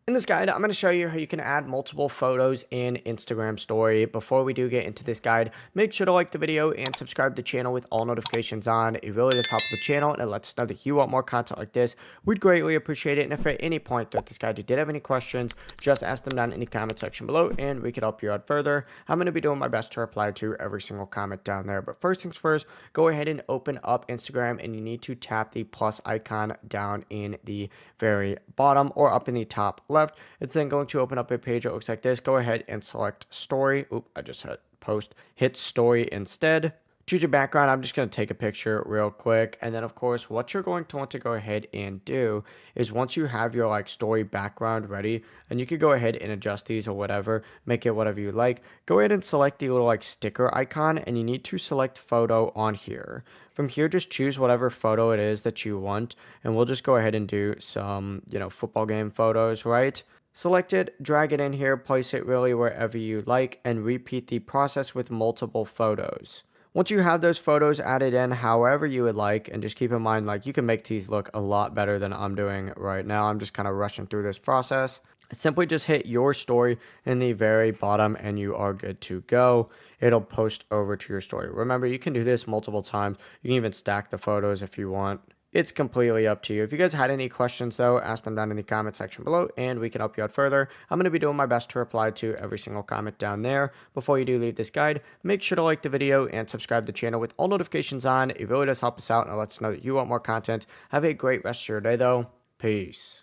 In this guide, I'm going to show you how you can add multiple photos in Instagram story. Before we do get into this guide, make sure to like the video and subscribe to the channel with all notifications on. It really does help the channel and it lets us know that you want more content like this. We'd greatly appreciate it. And if at any point throughout this guide you did have any questions, just ask them down in the comment section below and we could help you out further. I'm going to be doing my best to reply to every single comment down there. But first things first, go ahead and open up Instagram and you need to tap the plus icon down in the very bottom or up in the top left. It's then going to open up a page that looks like this. Go ahead and select story. Oop, I just hit post. Hit story instead. Choose your background. I'm just going to take a picture real quick. And then, of course, what you're going to want to go ahead and do is once you have your story background ready, and you could go ahead and adjust these or whatever, make it whatever you like, go ahead and select the little sticker icon, and you need to select photo on here. From here, just choose whatever photo it is that you want, and we'll just go ahead and do some, football game photos, right? Select it, drag it in here, place it really wherever you like, and repeat the process with multiple photos. Once you have those photos added in however you would like, and just keep in mind, you can make these look a lot better than I'm doing right now. I'm just kind of rushing through this process. Simply just hit your story in the very bottom and you are good to go. It'll post over to your story. Remember, you can do this multiple times. You can even stack the photos if you want. It's completely up to you. If you guys had any questions, though, ask them down in the comment section below, and we can help you out further. I'm going to be doing my best to reply to every single comment down there. Before you do leave this guide, make sure to like the video and subscribe to the channel with all notifications on. It really does help us out and it lets us know that you want more content. Have a great rest of your day, though. Peace.